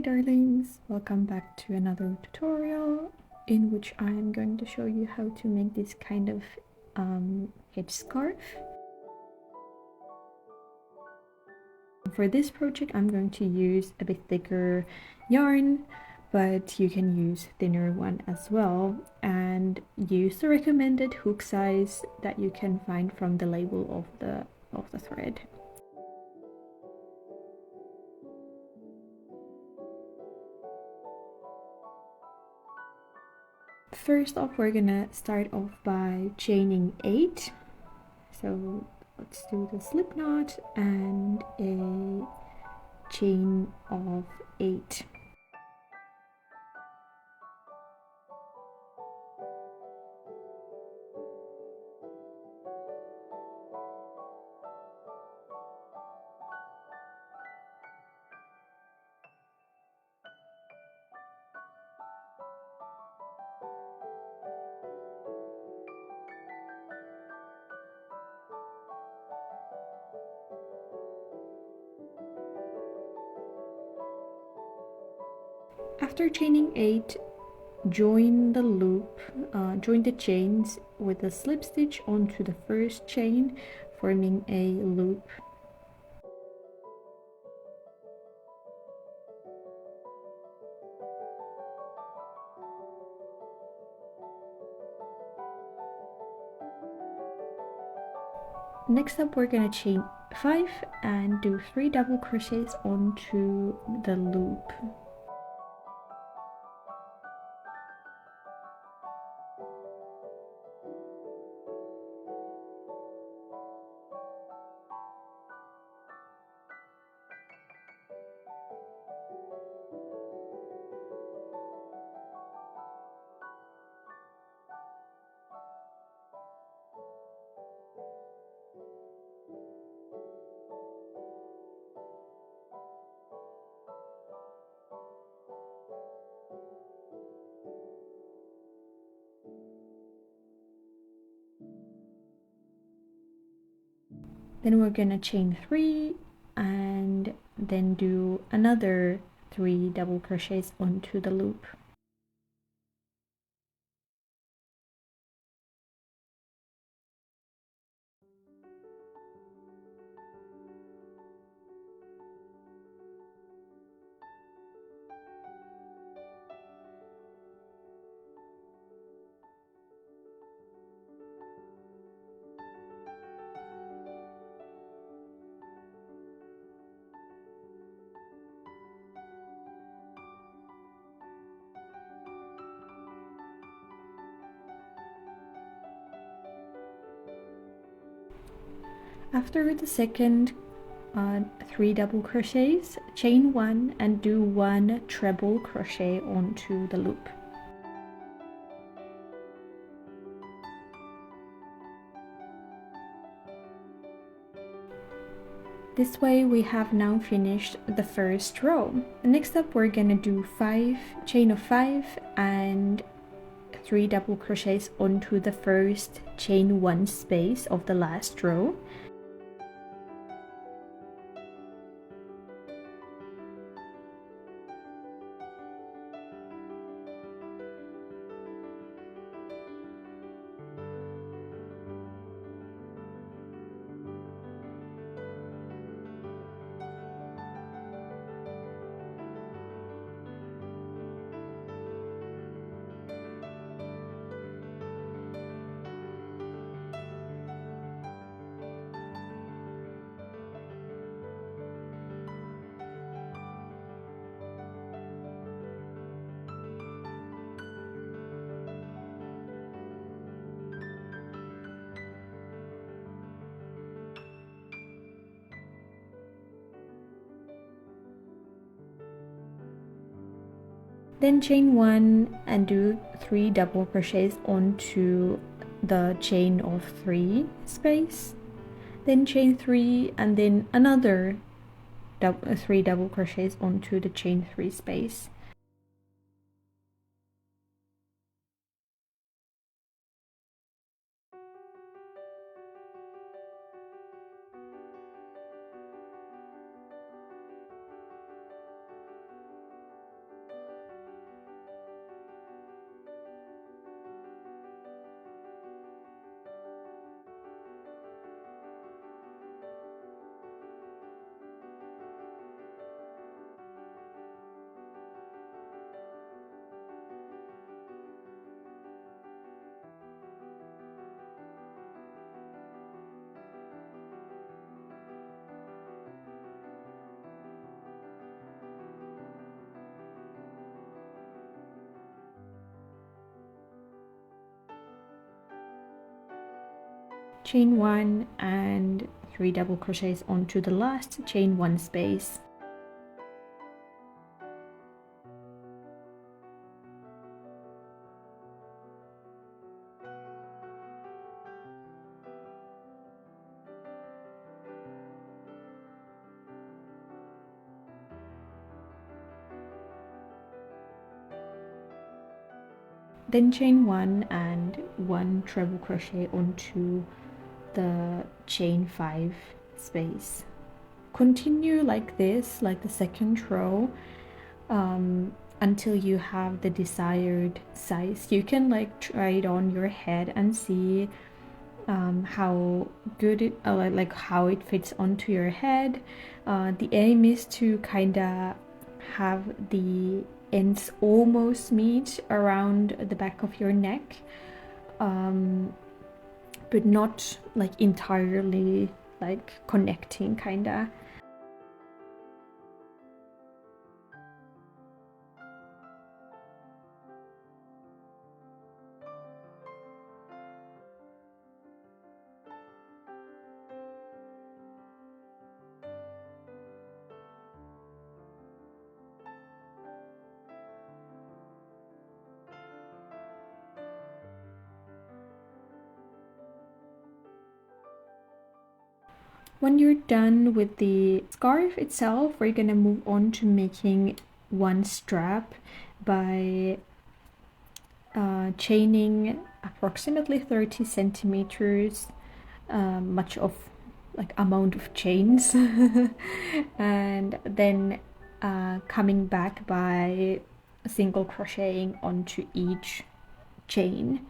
darlings, welcome back to another tutorial in which I am going to show you how to make this kind of headscarf. For this project I'm going to use a bit thicker yarn, but you can use thinner one as well, and use the recommended hook size that you can find from the label of the thread. First off, we're gonna start off by chaining 8. So let's do the slip knot and a chain of 8. After chaining 8, join the loop, join the chains with a slip stitch onto the first chain, forming a loop. Next up, we're gonna chain 5 and do 3 double crochets onto the loop. Then we're gonna chain 3 and then do another 3 double crochets onto the loop. After the second 3 double crochets, chain 1 and do 1 treble crochet onto the loop. This way we have now finished the first row. Next up, we're gonna do 5 chain of 5 and 3 double crochets onto the first chain 1 space of the last row. Then chain 1 and do 3 double crochets onto the chain of 3 space. Then chain 3 and then another 3 double crochets onto the chain 3 space. chain 1 and 3 double crochets onto the last chain 1 space. Then chain 1 and 1 treble crochet onto the chain 5 space. Continue like this, like the second row, until you have the desired size. You can like try it on your head and see how good it like how it fits onto your head. The aim is to kind of have the ends almost meet around the back of your neck, but not like entirely like connecting kind of. When you're done with the scarf itself, we're gonna move on to making one strap by chaining approximately 30 centimeters, much of like amount of chains, and then coming back by single crocheting onto each chain.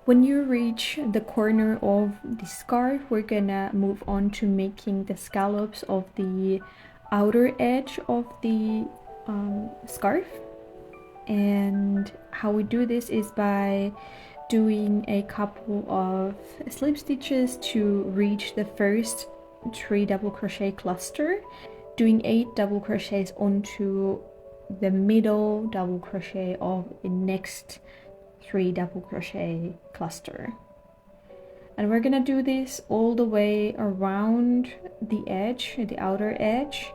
When you reach the corner of the scarf, we're gonna move on to making the scallops of the outer edge of the scarf. And how we do this is by doing a couple of slip stitches to reach the first 3 double crochet cluster, doing 8 double crochets onto the middle double crochet of the next 3 double crochet cluster. And we're gonna do this all the way around the edge, the outer edge.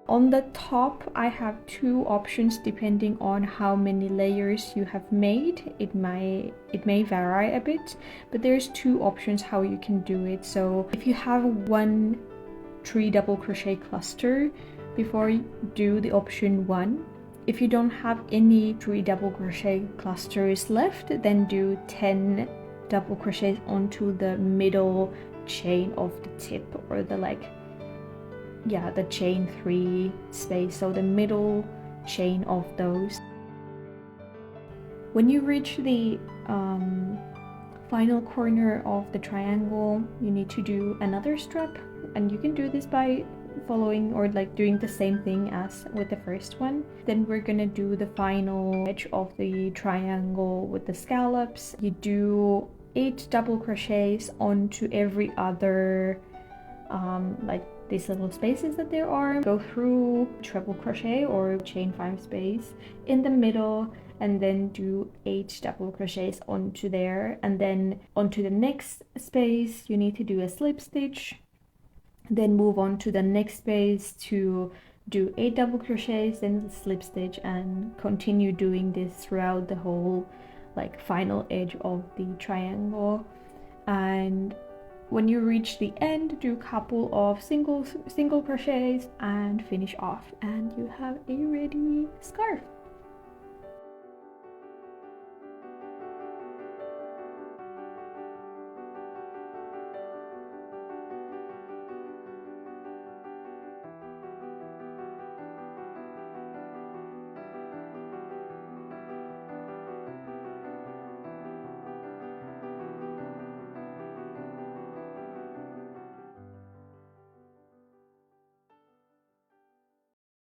On the top I have two options depending on how many layers you have made. It may vary a bit, but there's two options how you can do it. So if you have 3 double crochet cluster, before you do the option 1. If you don't have any 3 double crochet clusters left, then do 10 double crochets onto the middle chain of the tip, or the the chain 3 space, so the middle chain of those. When you reach the final corner of the triangle, you need to do another strap, and you can do this by following or doing the same thing as with the first one. Then we're gonna do the final edge of the triangle with the scallops. You do 8 double crochets onto every other these little spaces that there are. Go through treble crochet or chain 5 space in the middle, and then do 8 double crochets onto there, and then onto the next space you need to do a slip stitch, then move on to the next space to do 8 double crochets, then the slip stitch, and continue doing this throughout the whole final edge of the triangle. And when you reach the end, do a couple of single crochets and finish off, and you have a ready scarf.